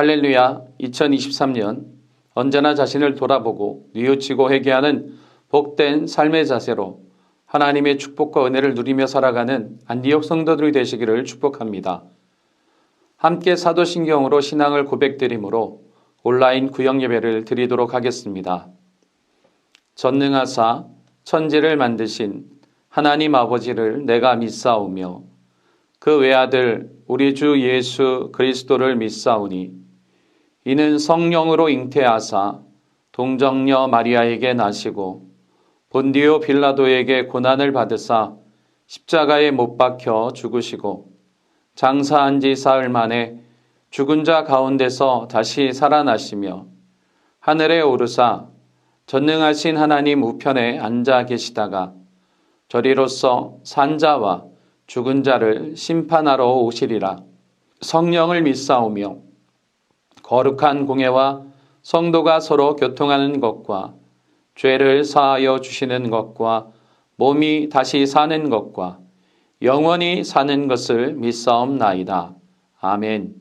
할렐루야. 2023년 언제나 자신을 돌아보고 뉘우치고 회개하는 복된 삶의 자세로 하나님의 축복과 은혜를 누리며 살아가는 안디옥 성도들이 되시기를 축복합니다. 함께 사도신경으로 신앙을 고백드림으로 온라인 구역예배를 드리도록 하겠습니다. 전능하사 천지를 만드신 하나님 아버지를 내가 믿사오며 그 외아들 우리 주 예수 그리스도를 믿사오니 이는 성령으로 잉태하사 동정녀 마리아에게 나시고 본디오 빌라도에게 고난을 받으사 십자가에 못 박혀 죽으시고 장사한 지 사흘 만에 죽은 자 가운데서 다시 살아나시며 하늘에 오르사 전능하신 하나님 우편에 앉아 계시다가 저리로서 산 자와 죽은 자를 심판하러 오시리라. 성령을 믿사오며 거룩한 공예와 성도가 서로 교통하는 것과 죄를 사하여 주시는 것과 몸이 다시 사는 것과 영원히 사는 것을 믿사옵나이다. 아멘.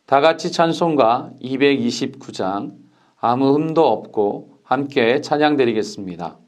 다같이 찬송가 229장 아무 흠도 없고 함께 찬양드리겠습니다.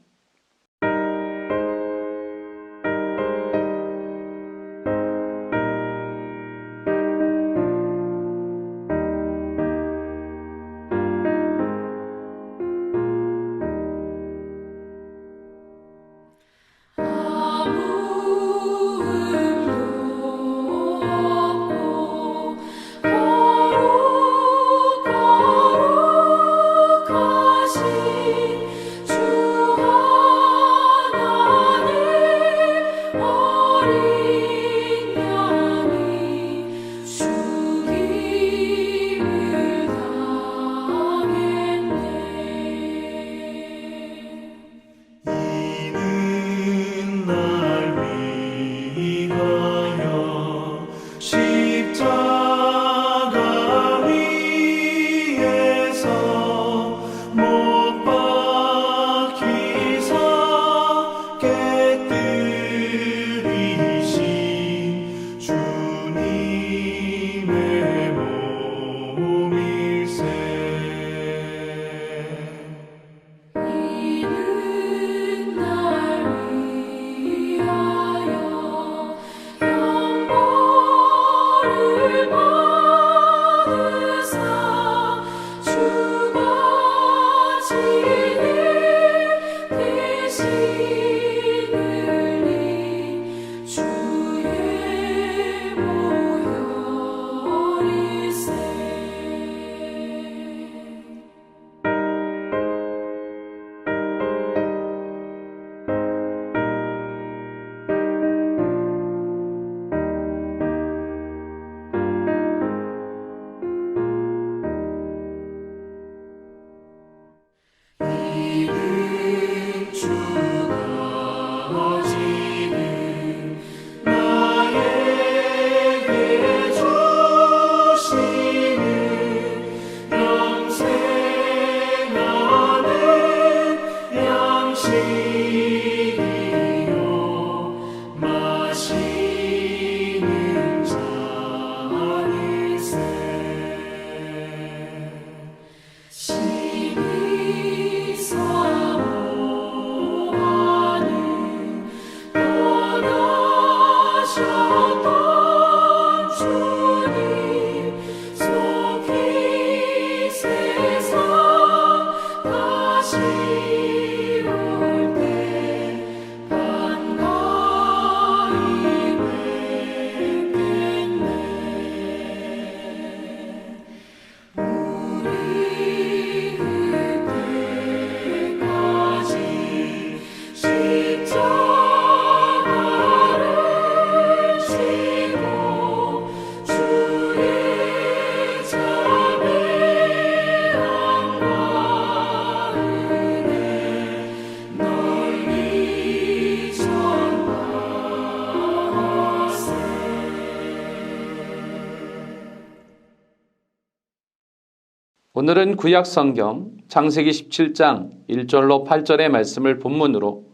오늘은 구약성경 창세기 17장 1절로 8절의 말씀을 본문으로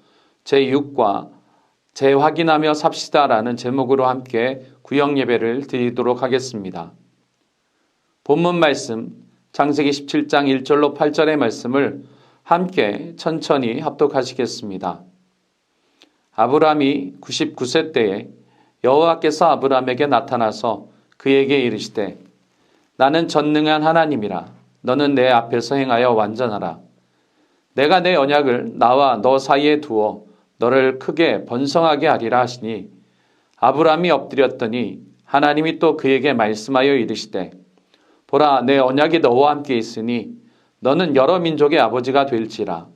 제6과 재확인하며 삽시다라는 제목으로 함께 구역예배를 드리도록 하겠습니다. 본문 말씀 창세기 17장 1절로 8절의 말씀을 함께 천천히 합독하시겠습니다. 아브람이 99세 때에 여호와께서 아브람에게 나타나서 그에게 이르시되 나는 전능한 하나님이라. 너는 내 앞에서 행하여 완전하라. 내가 내 언약을 나와 너 사이에 두어 너를 크게 번성하게 하리라 하시니 아브람이 엎드렸더니 하나님이 또 그에게 말씀하여 이르시되 보라, 내 언약이 너와 함께 있으니 너는 여러 민족의 아버지가 될지라.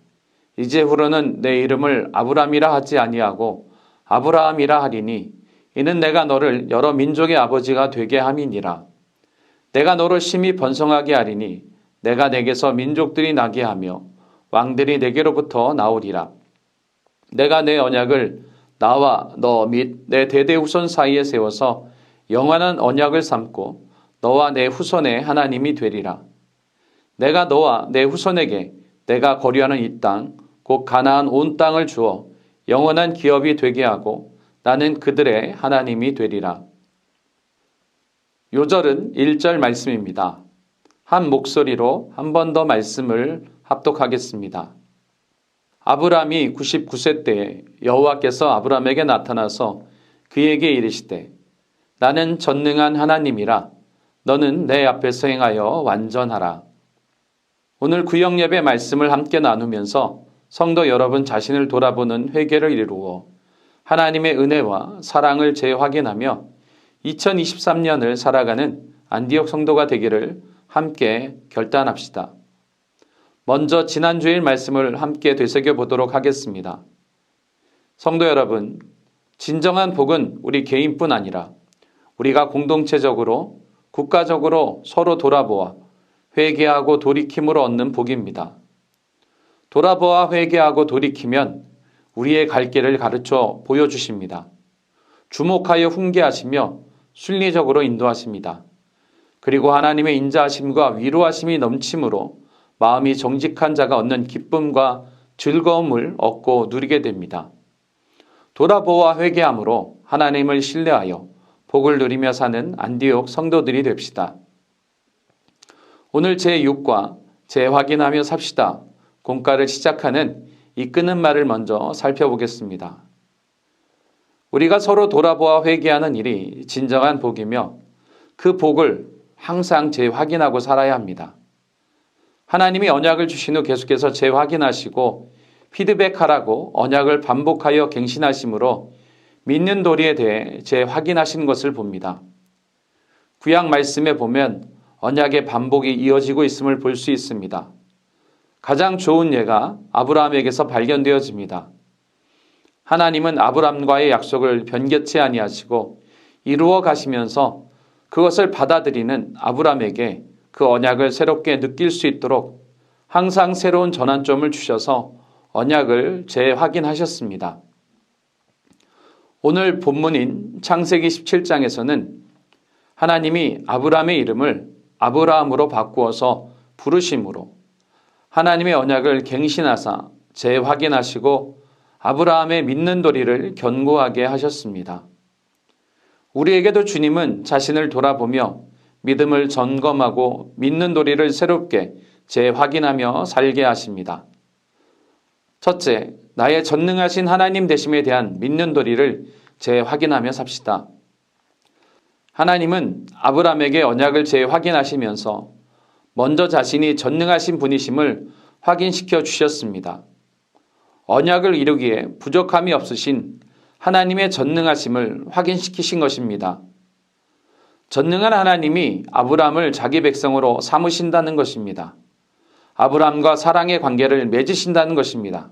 이제후로는 내 이름을 아브람이라 하지 아니하고 아브라함이라 하리니 이는 내가 너를 여러 민족의 아버지가 되게 함이니라. 내가 너를 심히 번성하게 하리니 내가 내게서 민족들이 나게 하며 왕들이 내게로부터 나오리라. 내가 내 언약을 나와 너 및 내 대대 후손 사이에 세워서 영원한 언약을 삼고 너와 내 후손의 하나님이 되리라. 내가 너와 내 후손에게 내가 거류하는 이 땅, 곧 가나안 온 땅을 주어 영원한 기업이 되게 하고 나는 그들의 하나님이 되리라. 요절은 1절 말씀입니다. 한 목소리로 한 번 더 말씀을 합독하겠습니다. 아브람이 99세 때에 여호와께서 아브람에게 나타나서 그에게 이르시되 나는 전능한 하나님이라. 너는 내 앞에서 행하여 완전하라. 오늘 구역예배 말씀을 함께 나누면서 성도 여러분 자신을 돌아보는 회개를 이루어 하나님의 은혜와 사랑을 재확인하며 2023년을 살아가는 안디옥 성도가 되기를 함께 결단합시다. 먼저 지난주일 말씀을 함께 되새겨 보도록 하겠습니다. 성도 여러분, 진정한 복은 우리 개인뿐 아니라 우리가 공동체적으로 국가적으로 서로 돌아보아 회개하고 돌이킴으로 얻는 복입니다. 돌아보아 회개하고 돌이키면 우리의 갈 길을 가르쳐 보여주십니다. 주목하여 훈계하시며 순리적으로 인도하십니다. 그리고 하나님의 인자하심과 위로하심이 넘침으로 마음이 정직한 자가 얻는 기쁨과 즐거움을 얻고 누리게 됩니다. 돌아보아 회개함으로 하나님을 신뢰하여 복을 누리며 사는 안디옥 성도들이 됩시다. 오늘 제6과 재확인하며 삽시다 공과를 시작하는 이끄는 말을 먼저 살펴보겠습니다. 우리가 서로 돌아보아 회개하는 일이 진정한 복이며 그 복을 항상 재확인하고 살아야 합니다. 하나님이 언약을 주신 후 계속해서 재확인하시고 피드백하라고 언약을 반복하여 갱신하심으로 믿는 도리에 대해 재확인하신 것을 봅니다. 구약 말씀에 보면 언약의 반복이 이어지고 있음을 볼 수 있습니다. 가장 좋은 예가 아브라함에게서 발견되어집니다. 하나님은 아브라함과의 약속을 변개치 아니하시고 이루어 가시면서 그것을 받아들이는 아브라함에게 그 언약을 새롭게 느낄 수 있도록 항상 새로운 전환점을 주셔서 언약을 재확인하셨습니다. 오늘 본문인 창세기 17장에서는 하나님이 아브라함의 이름을 아브라함으로 바꾸어서 부르심으로 하나님의 언약을 갱신하사 재확인하시고 아브라함의 믿는 도리를 견고하게 하셨습니다. 우리에게도 주님은 자신을 돌아보며 믿음을 점검하고 믿는 도리를 새롭게 재확인하며 살게 하십니다. 첫째, 나의 전능하신 하나님 되심에 대한 믿는 도리를 재확인하며 삽시다. 하나님은 아브라함에게 언약을 재확인하시면서 먼저 자신이 전능하신 분이심을 확인시켜 주셨습니다. 언약을 이루기에 부족함이 없으신 하나님의 전능하심을 확인시키신 것입니다. 전능한 하나님이 아브라함을 자기 백성으로 삼으신다는 것입니다. 아브라함과 사랑의 관계를 맺으신다는 것입니다.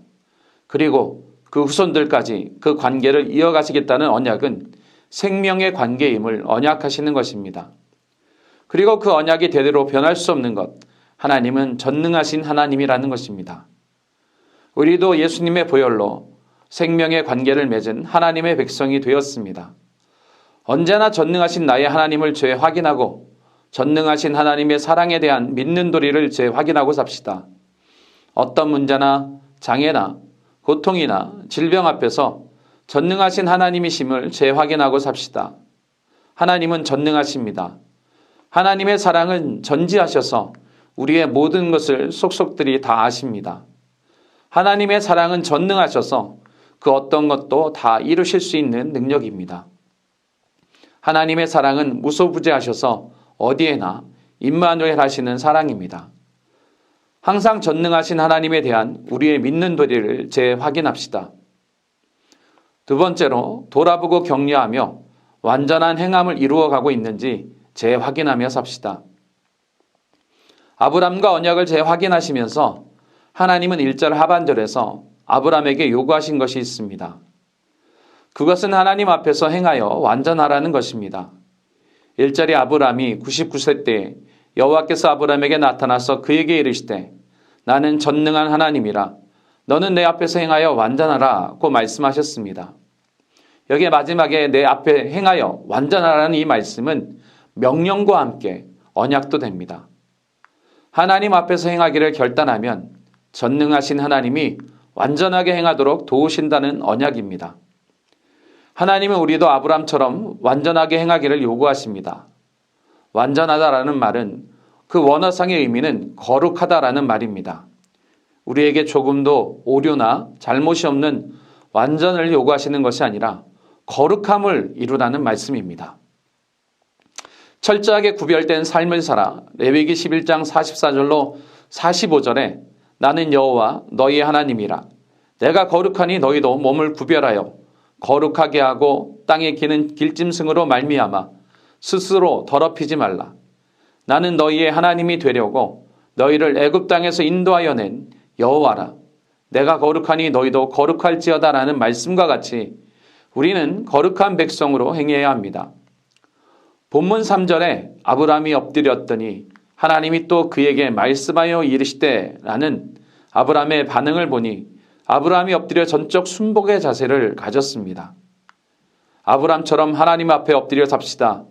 그리고 그 후손들까지 그 관계를 이어가시겠다는 언약은 생명의 관계임을 언약하시는 것입니다. 그리고 그 언약이 대대로 변할 수 없는 것, 하나님은 전능하신 하나님이라는 것입니다. 우리도 예수님의 보혈로 생명의 관계를 맺은 하나님의 백성이 되었습니다. 언제나 전능하신 나의 하나님을 재확인하고 전능하신 하나님의 사랑에 대한 믿는 도리를 재확인하고 삽시다. 어떤 문제나 장애나 고통이나 질병 앞에서 전능하신 하나님이심을 재확인하고 삽시다. 하나님은 전능하십니다. 하나님의 사랑은 전지하셔서 우리의 모든 것을 속속들이 다 아십니다. 하나님의 사랑은 전능하셔서 그 어떤 것도 다 이루실 수 있는 능력입니다. 하나님의 사랑은 무소부재하셔서 어디에나 임마누엘 하시는 사랑입니다. 항상 전능하신 하나님에 대한 우리의 믿는 도리를 재확인합시다. 두 번째로 돌아보고 격려하며 완전한 행함을 이루어가고 있는지 재확인하며 삽시다. 아브람과 언약을 재확인하시면서 하나님은 1절 하반절에서 아브람에게 요구하신 것이 있습니다. 그것은 하나님 앞에서 행하여 완전하라는 것입니다. 1절에 아브람이 99세 때 여호와께서 아브람에게 나타나서 그에게 이르시되 나는 전능한 하나님이라 너는 내 앞에서 행하여 완전하라고 말씀하셨습니다. 여기에 마지막에 내 앞에 행하여 완전하라는 이 말씀은 명령과 함께 언약도 됩니다. 하나님 앞에서 행하기를 결단하면 전능하신 하나님이 완전하게 행하도록 도우신다는 언약입니다. 하나님은 우리도 아브람처럼 완전하게 행하기를 요구하십니다. 완전하다라는 말은 그 원어상의 의미는 거룩하다라는 말입니다. 우리에게 조금도 오류나 잘못이 없는 완전을 요구하시는 것이 아니라 거룩함을 이루라는 말씀입니다. 철저하게 구별된 삶을 살아 레위기 11장 44절로 45절에 나는 여호와 너희의 하나님이라 내가 거룩하니 너희도 몸을 구별하여 거룩하게 하고 땅에 기는 길짐승으로 말미암아 스스로 더럽히지 말라. 나는 너희의 하나님이 되려고 너희를 애굽 땅에서 인도하여 낸 여호와라. 내가 거룩하니 너희도 거룩할지어다라는 말씀과 같이 우리는 거룩한 백성으로 행해야 합니다. 본문 3절에 아브람이 엎드렸더니 하나님이 또 그에게 말씀하여 이르시되라는 아브람의 반응을 보니 아브람이 엎드려 전적 순복의 자세를 가졌습니다. 아브람처럼 하나님 앞에 엎드려 삽시다.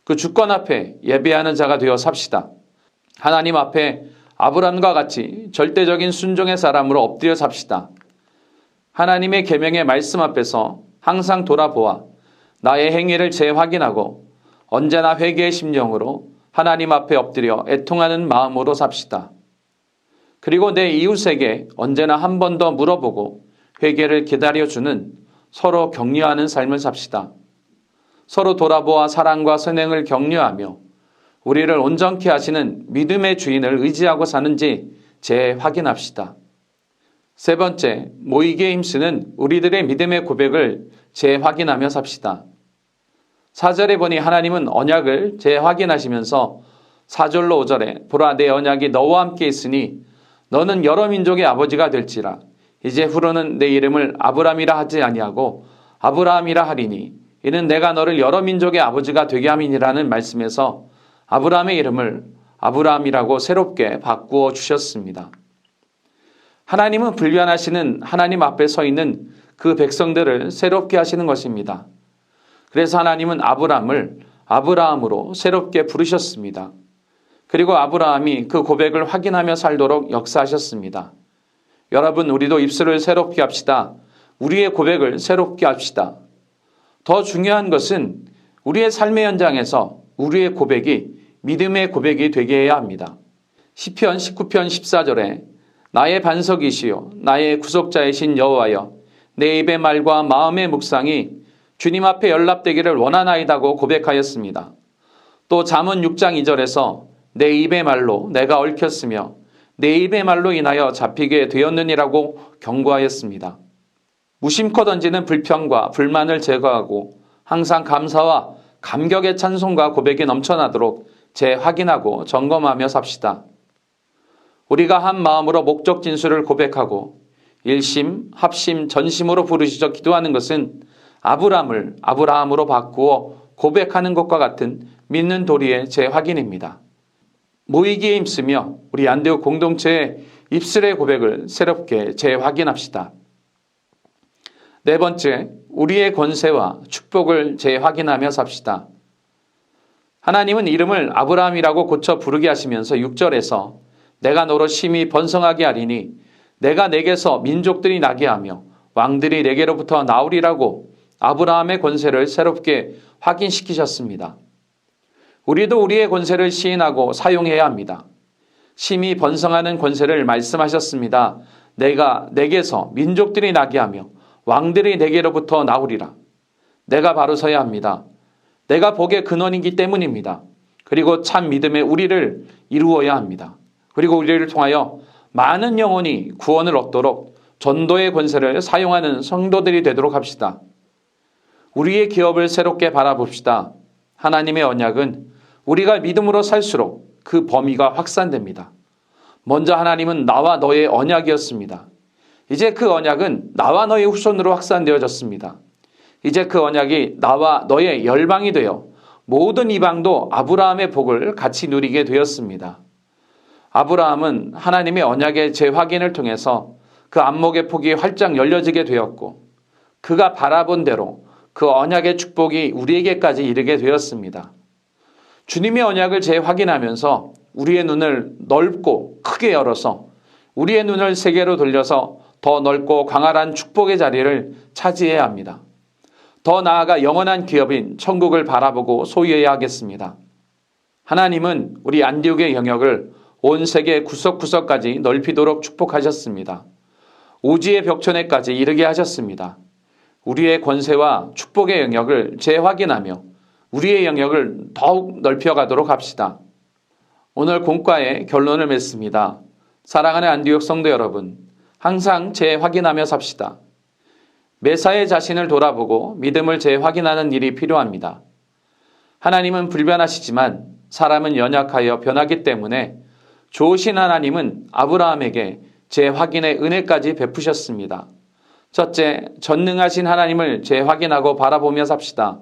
그 주권 앞에 예배하는 자가 되어 삽시다. 하나님 앞에 아브람과 같이 절대적인 순종의 사람으로 엎드려 삽시다. 하나님의 계명의 말씀 앞에서 항상 돌아보아 나의 행위를 재확인하고 언제나 회개의 심령으로 하나님 앞에 엎드려 애통하는 마음으로 삽시다. 그리고 내 이웃에게 언제나 한 번 더 물어보고 회개를 기다려주는 서로 격려하는 삶을 삽시다. 서로 돌아보아 사랑과 선행을 격려하며 우리를 온전케 하시는 믿음의 주인을 의지하고 사는지 재확인합시다. 세 번째, 모이기에 힘쓰는 우리들의 믿음의 고백을 재확인하며 삽시다. 4절에 보니 하나님은 언약을 재확인하시면서 4절로 5절에 보라 내 언약이 너와 함께 있으니 너는 여러 민족의 아버지가 될지라. 이제 후로는 내 이름을 아브람이라 하지 아니하고 아브라함이라 하리니 이는 내가 너를 여러 민족의 아버지가 되게 함이니라는 말씀에서 아브라함의 이름을 아브라함이라고 새롭게 바꾸어 주셨습니다. 하나님은 불변하시는 하나님 앞에 서 있는 그 백성들을 새롭게 하시는 것입니다. 그래서 하나님은 아브람을 아브라함으로 새롭게 부르셨습니다. 그리고 아브라함이 그 고백을 확인하며 살도록 역사하셨습니다. 여러분, 우리도 입술을 새롭게 합시다. 우리의 고백을 새롭게 합시다. 더 중요한 것은 우리의 삶의 현장에서 우리의 고백이 믿음의 고백이 되게 해야 합니다. 시편 19편 14절에 나의 반석이시요 나의 구속자이신 여호와여 내 입의 말과 마음의 묵상이 주님 앞에 연락되기를 원하나이다고 고백하였습니다. 또 잠언 6장 2절에서 내 입의 말로 내가 얽혔으며 내 입의 말로 인하여 잡히게 되었느니라고 경고하였습니다. 무심코 던지는 불평과 불만을 제거하고 항상 감사와 감격의 찬송과 고백이 넘쳐나도록 재확인하고 점검하며 삽시다. 우리가 한 마음으로 목적 진술을 고백하고 일심, 합심, 전심으로 부르짖어 기도하는 것은 아브람을 아브라함으로 바꾸어 고백하는 것과 같은 믿는 도리의 재확인입니다. 모이기에 힘쓰며 우리 안대우 공동체의 입술의 고백을 새롭게 재확인합시다. 네 번째, 우리의 권세와 축복을 재확인하며 삽시다. 하나님은 이름을 아브라함이라고 고쳐 부르게 하시면서 6절에서 내가 너로 심히 번성하게 하리니 내가 내게서 민족들이 나게 하며 왕들이 내게로부터 나오리라고 아브라함의 권세를 새롭게 확인시키셨습니다. 우리도 우리의 권세를 시인하고 사용해야 합니다. 심히 번성하는 권세를 말씀하셨습니다. 내가 내게서 민족들이 나게 하며 왕들이 내게로부터 나오리라. 내가 바로 서야 합니다. 내가 복의 근원이기 때문입니다. 그리고 참 믿음의 우리를 이루어야 합니다. 그리고 우리를 통하여 많은 영혼이 구원을 얻도록 전도의 권세를 사용하는 성도들이 되도록 합시다. 우리의 기업을 새롭게 바라봅시다. 하나님의 언약은 우리가 믿음으로 살수록 그 범위가 확산됩니다. 먼저 하나님은 나와 너의 언약이었습니다. 이제 그 언약은 나와 너의 후손으로 확산되어졌습니다. 이제 그 언약이 나와 너의 열방이 되어 모든 이방도 아브라함의 복을 같이 누리게 되었습니다. 아브라함은 하나님의 언약의 재확인을 통해서 그 안목의 폭이 활짝 열려지게 되었고 그가 바라본 대로 그 언약의 축복이 우리에게까지 이르게 되었습니다. 주님의 언약을 재확인하면서 우리의 눈을 넓고 크게 열어서 우리의 눈을 세계로 돌려서 더 넓고 광활한 축복의 자리를 차지해야 합니다. 더 나아가 영원한 기업인 천국을 바라보고 소유해야 하겠습니다. 하나님은 우리 안디옥의 영역을 온 세계 구석구석까지 넓히도록 축복하셨습니다. 오지의 벽천에까지 이르게 하셨습니다. 우리의 권세와 축복의 영역을 재확인하며 우리의 영역을 더욱 넓혀가도록 합시다. 오늘 공과의 결론을 맺습니다. 사랑하는 안디옥 성도 여러분, 항상 재확인하며 삽시다. 매사에 자신을 돌아보고 믿음을 재확인하는 일이 필요합니다. 하나님은 불변하시지만 사람은 연약하여 변하기 때문에 좋으신 하나님은 아브라함에게 재확인의 은혜까지 베푸셨습니다. 첫째, 전능하신 하나님을 재확인하고 바라보며 삽시다.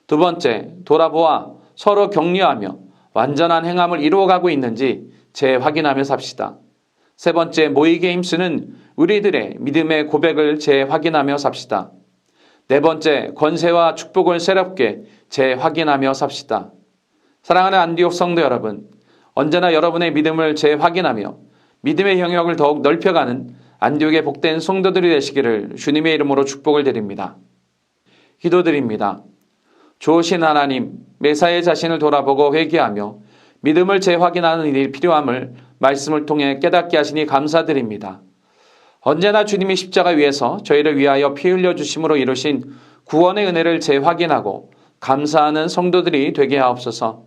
두 번째, 돌아보아 서로 격려하며 완전한 행함을 이루어가고 있는지 재확인하며 삽시다. 세 번째, 모이게 힘쓰는 우리들의 믿음의 고백을 재확인하며 삽시다. 네 번째, 권세와 축복을 새롭게 재확인하며 삽시다. 사랑하는 안디옥 성도 여러분, 언제나 여러분의 믿음을 재확인하며 믿음의 영역을 더욱 넓혀가는 안디옥의 복된 성도들이 되시기를 주님의 이름으로 축복을 드립니다. 기도드립니다. 좋으신 하나님, 매사에 자신을 돌아보고 회개하며 믿음을 재확인하는 일이 필요함을 말씀을 통해 깨닫게 하시니 감사드립니다. 언제나 주님이 십자가 위에서 저희를 위하여 피 흘려 주심으로 이루신 구원의 은혜를 재확인하고 감사하는 성도들이 되게 하옵소서.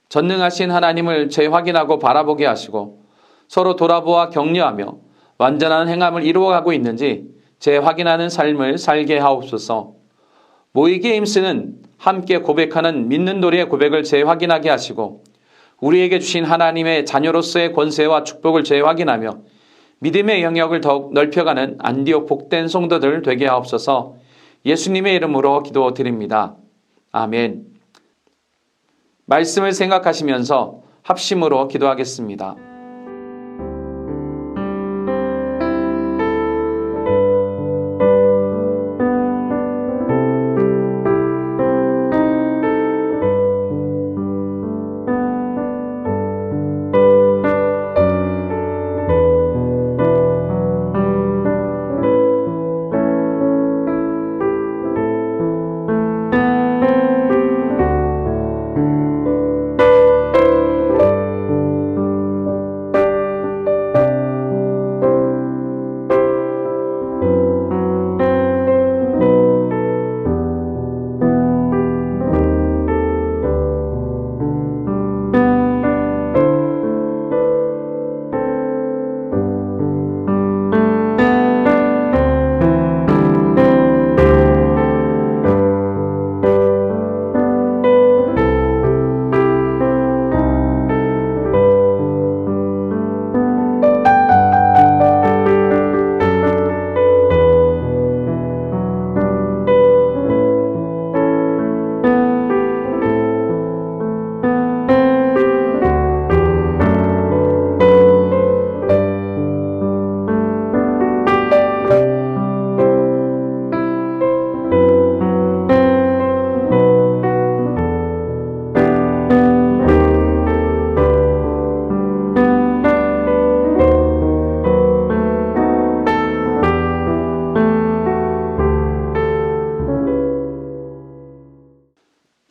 전능하신 하나님을 재확인하고 바라보게 하시고 서로 돌아보아 격려하며 완전한 행함을 이루어가고 있는지 재확인하는 삶을 살게 하옵소서. 모이기에 힘쓰는 함께 고백하는 믿는 도리의 고백을 재확인하게 하시고 우리에게 주신 하나님의 자녀로서의 권세와 축복을 재확인하며 믿음의 영역을 더욱 넓혀가는 안디옥 복된 성도들 되게 하옵소서. 예수님의 이름으로 기도드립니다. 아멘. 말씀을 생각하시면서 합심으로 기도하겠습니다.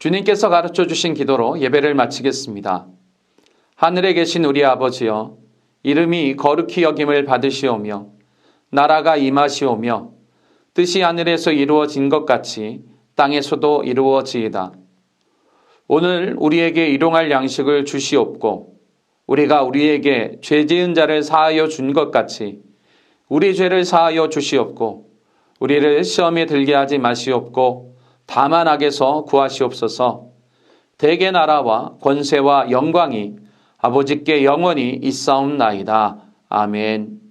주님께서 가르쳐 주신 기도로 예배를 마치겠습니다. 하늘에 계신 우리 아버지여, 이름이 거룩히 여김을 받으시오며 나라가 임하시오며 뜻이 하늘에서 이루어진 것 같이 땅에서도 이루어지이다. 오늘 우리에게 일용할 양식을 주시옵고 우리가 우리에게 죄 지은 자를 사하여 준 것 같이 우리 죄를 사하여 주시옵고 우리를 시험에 들게 하지 마시옵고 다만 악에서 구하시옵소서. 대개 나라와 권세와 영광이 아버지께 영원히 있사옵나이다. 아멘.